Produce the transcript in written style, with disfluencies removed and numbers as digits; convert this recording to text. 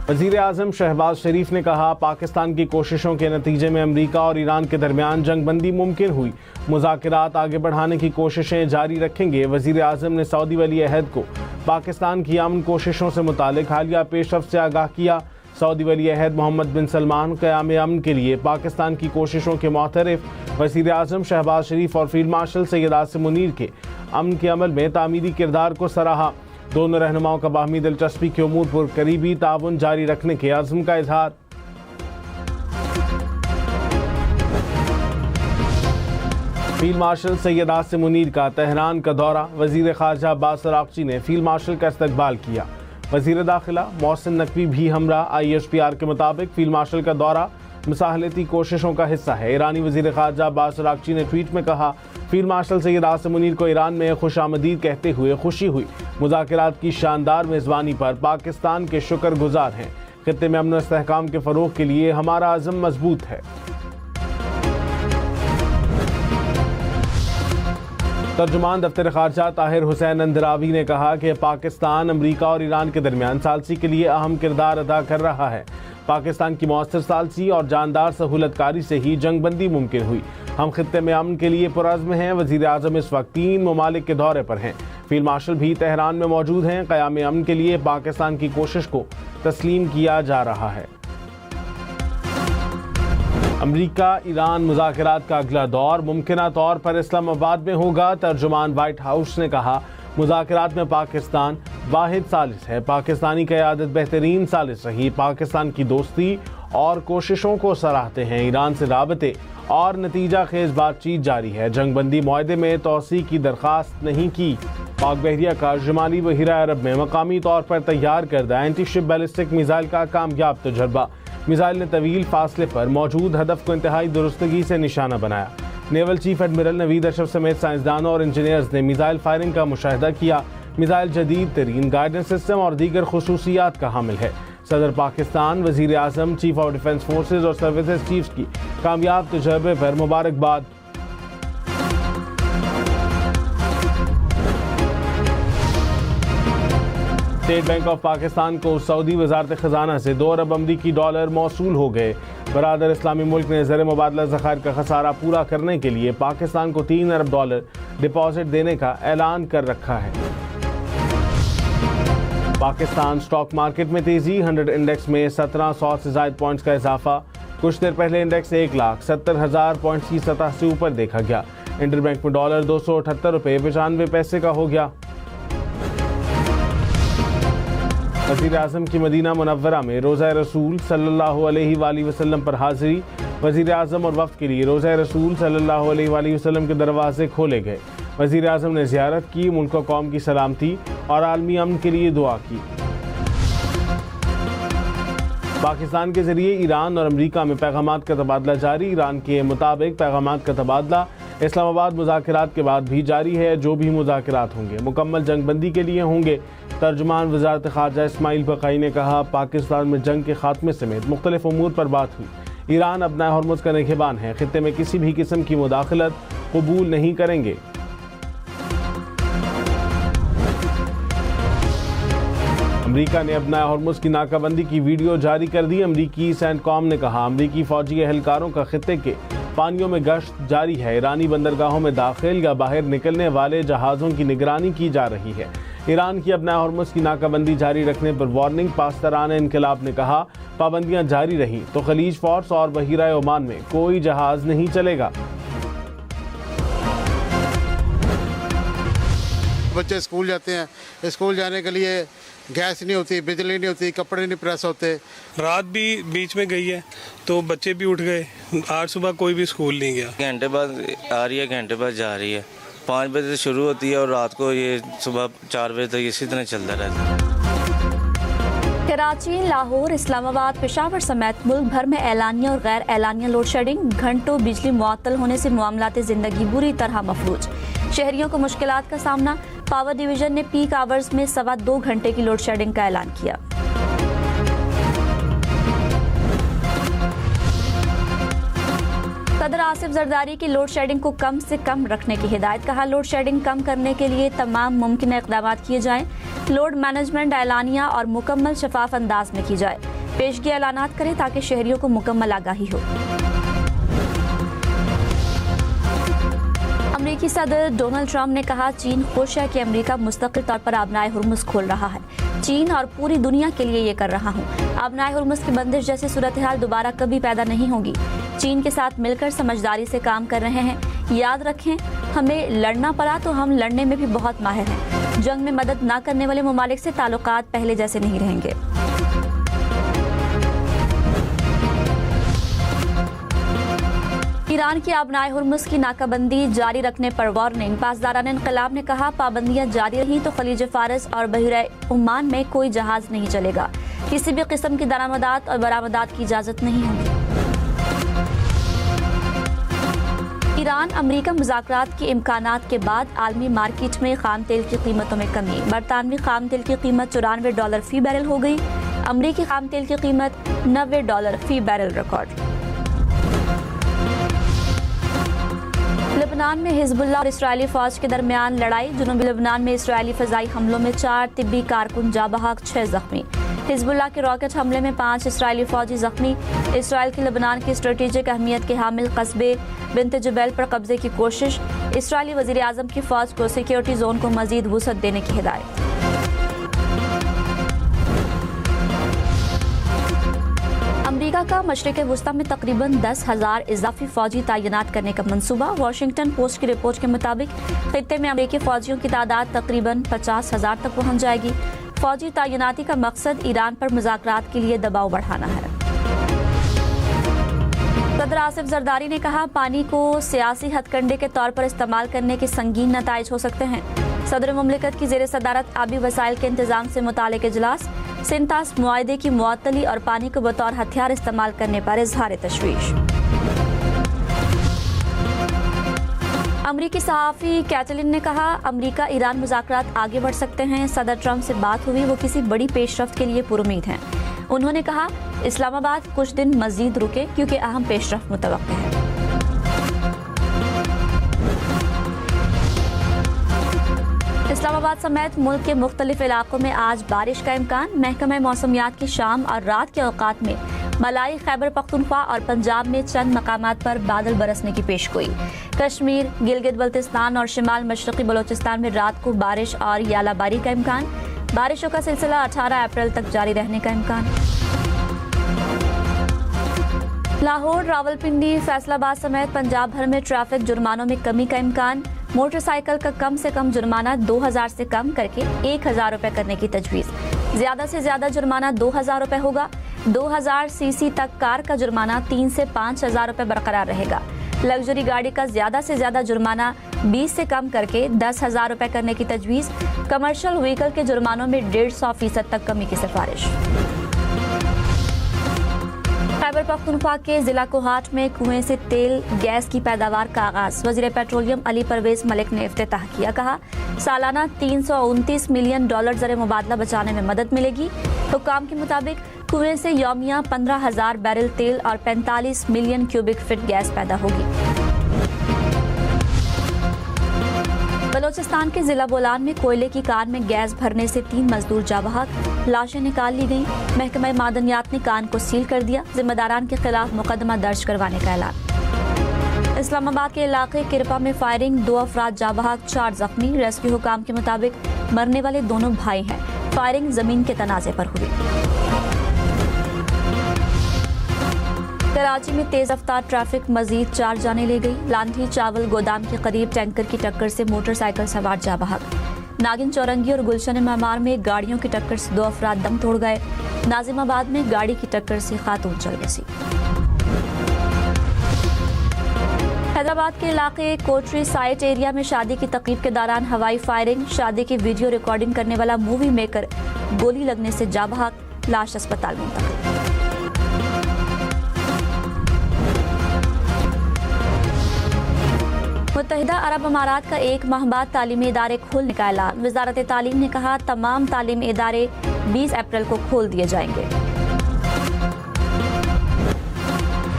वज़ीर आज़म शहबाज शरीफ ने कहा, पाकिस्तान की कोशिशों के नतीजे में अमरीका और ईरान के दरमियान जंगबंदी मुमकिन हुई। मुज़ाकरात आगे बढ़ाने की कोशिशें जारी रखेंगे। वज़ीर आज़म ने सऊदी वली अहद को पाकिस्तान की अमन कोशिशों से मुतालिक हालिया पेशरफ्त से आगाह किया। सऊदी वली अहद मोहम्मद बिन सलमान क़याम अमन के लिए पाकिस्तान की कोशिशों के मुअतरफ़ वज़ीर आज़म शहबाज शरीफ और फील्ड मार्शल सैयद आसिम मुनीर के अमन के अमल में तामीरी किरदार को सराहा। दोनों रहनुमाओं का बाहमी दिलचस्पी के उमूर पर करीबी ताउन जारी रखने के अज़्म का इजहार। फील्ड मार्शल सैयद आसिम मुनीर का तेहरान का दौरा। वज़ीर ख़ारजा अब्बास अराग़ची ने फील्ड मार्शल का इस्तकबाल किया। वज़ीर दाखिला मोहसिन नकवी भी हमरा। ISPR के मुताबिक फील्ड मार्शल का दौरा मुसाहलती कोशिशों का हिस्सा है। ईरानी वज़ीर ख़ारजा अब्बास अराग़ची ने ट्वीट में कहा, फील्ड मार्शल सैयद आसिम मुनीर को ईरान में खुशामदीद कहते हुए खुशी हुई। मुज़ाकरात की शानदार मेज़बानी पर पाकिस्तान के शुक्रगुजार हैं। खित्ते में अमन और इस्तेहकाम के फ़रोग़ के लिए हमारा अज़्म मजबूत है। तर्जुमान दफ्तर ख़ारजा ताहिर हुसैन अंदरावी ने कहा कि पाकिस्तान अमरीका और ईरान के दरमियान सालसी के लिए अहम किरदार अदा कर रहा है। पाकिस्तान की मौसर सालसी और जानदार सहूलतकारी से ही जंगबंदी मुमकिन हुई। हम खित्ते में अमन के लिए पुरज़्म हैं। वज़ीर आज़म इस वक्त 3 ममालिक के दौरे पर हैं। फील्ड मार्शल भी तेहरान में मौजूद हैं। क़याम अमन के लिए पाकिस्तान की कोशिश को तस्लीम किया जा रहा है। अमरीका ईरान मुज़ाकरात का अगला दौर मुमकिना तौर पर इस्लामाबाद में होगा। तर्जुमान वाइट हाउस ने कहा, मुज़ाकरात में पाकिस्तान वाहिद सालिस है। पाकिस्तानी क़यादत बेहतरीन सालिस रही। पाकिस्तान की दोस्ती और कोशिशों को सराहते हैं। ईरान से राबते और नतीजा खेज बातचीत जारी है। जंगबंदी मुआहदे में तोसी की दरख्वास्त नहीं की। पाक बहरिया का शुमाली बहिरा अरब में मकामी तौर पर तैयार करदा एंटी शिप बैलिस्टिक मिसाइल का कामयाब तजर्बा। मिसाइल ने तवील फासले पर मौजूद हदफ को इंतहाई दुरुस्तगी से निशाना बनाया। Naval chief admiral Naveed Ashraf समेत साइंसदानों और इंजीनियर्स ने मिसाइल फायरिंग का मुशाहिदा किया। मिसाइल जदीद तरीन गाइडेंस सिस्टम और दीगर खुसूसियात का हामिल है। सदर पाकिस्तान, वज़ीर आज़म, चीफ ऑफ डिफेंस फोर्सेज और सर्विसेज चीफ्स की कामयाब तजर्बे पर मुबारकबाद। स्टेट बैंक ऑफ पाकिस्तान को सऊदी वजारत खजाना से 2 अरब अमरीकी डॉलर मौसूल हो गए। बरादर इस्लामी मुल्क ने ज़र मुबादला ज़खायर का खसारा पूरा करने के लिए पाकिस्तान को 3 अरब डॉलर डिपॉजिट देने का ऐलान कर रखा है। पाकिस्तान स्टॉक मार्केट में तेजी। 100 इंडेक्स में 1700 से ज़ायद पॉइंट्स का इजाफा। कुछ देर पहले इंडेक्स 1,70,000 पॉइंट्स की सतह से ऊपर देखा गया। इंटरबैंक में डॉलर 278 रुपये 95 पैसे का हो गया। वज़ीर आज़म की मदीना मुनव्वरा में रोज़ा रसूल सल्लल्लाहु अलैहि वसल्लम पर हाज़िरी। वज़ीर आज़म और वफ़द के लिए रोज़ा रसूल सल्लल्लाहु अलैहि वसल्लम के दरवाजे खोले गए। वज़ीर आज़म ने ज़ियारत की, मुल्क व कौम की सलामती और आलमी अमन के लिए दुआ की। पाकिस्तान के ज़रिए ईरान और अमरीका में पैगामात का तबादला जारी। ईरान के मुताबिक पैगामात का तबादला इस्लामाबाद मुज़ाकरात के बाद भी जारी है। जो भी मुज़ाकरात होंगे मुकम्मल जंगबंदी के लिए होंगे। तर्जुमान वज़ारत ख़ारजा इस्माइल बक़ाई ने कहा, पाकिस्तान में जंग के खात्मे समेत मुख्तलिफ उमूर पर बात हुई। ईरान अपना हॉर्मुज़ का निगहबान है। खित्ते में किसी भी किस्म की मुदाखलत कबूल नहीं करेंगे। अमरीका ने अपना हॉर्मुज़ की नाकाबंदी की वीडियो जारी कर दी। अमरीकी सेंटकॉम ने कहा, अमरीकी फ़ौजी एहलकारों का खित्ते के पानियों में गश्त जारी है। ईरानी बंदरगाहों में दाखिल या बाहर निकलने वाले जहाज़ों की निगरानी की जा रही है। ईरान की अपना हॉर्मुज़ की नाकाबंदी जारी रखने पर वार्निंग। पास्तरान इनकलाब ने कहा, पाबंदियां जारी रही तो खलीज फ़ार्स और बहीरा ओमान में कोई जहाज़ नहीं चलेगा। बच्चे स्कूल जाते हैं, स्कूल जाने के लिए गैस नहीं होती, बिजली नहीं होती, कपड़े नहीं प्रेस होते। रात भी बीच में गई है तो बच्चे भी उठ गए। आज सुबह कोई भी स्कूल नहीं गया। घंटे बाद आ रही है, घंटे बाद जा रही है। 5 बजे से शुरू होती है और रात को ये सुबह 4 बजे तक इसी तरह चलता रहता है। कराची, लाहौर, इस्लामाबाद, पेशावर समेत मुल्क भर में एलानिया और गैर एलानिया लोड शेडिंग। घंटों बिजली मुअत्तल होने से मामलात ज़िंदगी बुरी तरह मफलूज। शहरियों को मुश्किलात का सामना। पावर डिवीजन ने पीक आवर्स में 2.25 घंटे की लोड शेडिंग का ऐलान किया। सदर आसिफ जरदारी की लोड शेडिंग को कम से कम रखने की हिदायत। कहा, लोड शेडिंग कम करने के लिए तमाम मुमकिन इक़दामात किए जाएं। लोड मैनेजमेंट एलानिया और मुकम्मल शफाफ अंदाज में की जाए। पेशगी ऐलानात करें ताकि शहरियों को मुकम्मल आगाही हो। अमेरिकी सदर डोनाल्ड ट्रंप ने कहा, चीन खुश है कि अमेरिका मुस्तकिल तौर पर आबनाए हुर्मुज़ खोल रहा है। चीन और पूरी दुनिया के लिए ये कर रहा हूँ। आबनाए हुर्मुज़ की बंदिश जैसी सूरत हाल दोबारा कभी पैदा नहीं होगी। चीन के साथ मिलकर समझदारी से काम कर रहे हैं। याद रखें, हमें लड़ना पड़ा तो हम लड़ने में भी बहुत माहिर हैं। जंग में मदद न करने वाले ममालिक से ताल्लुकात पहले जैसे नहीं रहेंगे। ईरान की आबनाए हुर्मुज़ की नाकाबंदी जारी रखने पर वार्निंग। पासदारान इन्क़िलाब ने कहा, पाबंदियां जारी रहीं तो खलीज फारस और बहरे ओमान में कोई जहाज नहीं चलेगा। किसी भी किस्म की दरामदात और बरामदात की इजाज़त नहीं होगी। ईरान अमरीका मुज़ाकरात के इम्कानात के बाद आलमी मार्केट में खाम तेल की कीमतों में कमी। बरतानवी खाम तेल की कीमत $94 फी बैरल हो गई। अमरीकी खाम तेल की कीमत $90 फी बैरल रिकॉर्ड। लेबनान में हिजबुल्लाह और इस्राएली फौज के दरमियान लड़ाई। जुनूबी लेबनान में इस्राएली फ़ज़ाई हमलों में 4 तिब्बी कारकुन जा बहक, 6 जख्मी। हिजबुल्लाह के रॉकेट हमले में 5 इस्राएली फौजी जख्मी। इसराइल की लेबनान की स्ट्रेटेजिक अहमियत के हामिल कस्बे बिन्त जुबैल पर कब्जे की कोशिश। इसराइली वज़ीर आज़म की फ़ौज को सिक्योरिटी जोन को मज़ीद वुसअत देने की हिदायत। अमेरिका का मशरिक़ वुस्ता में तकरीबन 10,000 इजाफी फौजी तैनात करने का मंसूबा। वॉशिंगटन पोस्ट की रिपोर्ट के मुताबिक खित्ते में अमेरिकी फौजियों की तादाद तकरीबन 50,000 तक पहुंच जाएगी। फौजी तैनाती का मकसद ईरान पर मुज़ाकरात के लिए दबाव बढ़ाना है। सदर आसिफ जरदारी ने कहा, पानी को सियासी हथकंडे के तौर पर इस्तेमाल करने के संगीन नताइज हो सकते हैं। सदर मुमलिकत की ज़ेर सदारत आबी वसाइल के इंतजाम से मुतालिक इजलास। सिंतास मुआहदे की मुअत्तली और पानी को बतौर हथियार इस्तेमाल करने पर इजहार तशवीश। अमरीकी सहाफ़ी कैटलिन ने कहा, अमरीका ईरान मुज़ाकरात आगे बढ़ सकते हैं। सदर ट्रंप से बात हुई, वो किसी बड़ी पेशरफ्त के लिए पुरुमीद हैं। उन्होंने कहा, इस्लामाबाद कुछ दिन मज़ीद रुके क्योंकि अहम पेशरफ्त मुतवक्किल है। इस्लामाबाद समेत मुल्क के मुख्तलिफ इलाकों में आज बारिश का इम्कान। महकमा मौसमियात की शाम और रात के औकात में मलाई, खैबर पख्तूनख्वा और पंजाब में चंद मकामात पर बादल बरसने की पेशगोई। कश्मीर, गिलगित बल्तिस्तान और शिमाल मशरक़ी बलोचिस्तान में रात को बारिश और यालाबारी का इम्कान। बारिशों का सिलसिला 18 अप्रैल तक जारी रहने का इम्कान। लाहौर, रावलपिंडी, फैसलाबाद समेत पंजाब भर में ट्रैफिक जुर्मानों में कमी का इम्कान। मोटरसाइकिल का कम से कम जुर्माना 2,000 से कम करके 1,000 रुपए करने की तजवीज़। ज्यादा से ज्यादा जुर्माना 2,000 रुपए होगा। 2,000 सीसी तक कार का जुर्माना 3 से 5,000 रुपए बरकरार रहेगा। लग्जरी गाड़ी का ज्यादा से ज्यादा जुर्माना 20 से कम करके 10,000 रुपए करने की तजवीज़। कमर्शियल व्हीकल के जुर्मानों में 150% तक कमी की सिफारिश। खैबर पख्तूनख्वा के जिला कोहाट में कुएं से तेल गैस की पैदावार का आगाज। वजीर पेट्रोलियम अली परवेज मलिक ने इफ्तिताह किया। कहा, सालाना $329 मिलियन ज़र मुबादला बचाने में मदद मिलेगी। हुक्काम के मुताबिक कुएं से यौमिया 15,000 बैरल तेल और 45 मिलियन क्यूबिक फीट गैस पैदा होगी। बलोचिस्तान के जिला बोलान में कोयले की कान में गैस भरने से 3 मजदूर जा बहक, लाशें निकाल ली गईं। महकमा मादनियात ने कान को सील कर दिया। जिम्मेदारान के खिलाफ मुकदमा दर्ज करवाने का ऐलान। इस्लामाबाद के इलाके किरपा में फायरिंग, 2 अफराद जा बहक, 4 जख्मी। रेस्क्यू हुकाम के मुताबिक मरने वाले दोनों भाई हैं। फायरिंग जमीन के तनाजे पर हुई। कराची में तेज रफ्तार ट्रैफिक मजीद 4 जाने ले गई। लांधी चावल गोदाम के करीब टैंकर की टक्कर से मोटरसाइकिल सवार जा बहक। नागिन चौरंगी और गुलशन मेमार में गाड़ियों की टक्कर से 2 अफराद दम तोड़ गए। नाजिमाबाद में गाड़ी की टक्कर से खातून चल बसी। हैदराबाद के इलाके कोटरी साइट एरिया में शादी की तकरीब के दौरान हवाई फायरिंग। शादी की वीडियो रिकॉर्डिंग करने वाला मूवी मेकर गोली लगने से जा बहक, लाश अस्पताल मुंतकिल। मुत्तहिदा अरब अमारात का 1 माह बाद तालीमी इदारे खोलने का ऐलान। वजारत तालीम ने कहा, तमाम तालीमी इदारे 20 अप्रैल को खोल दिए जाएंगे।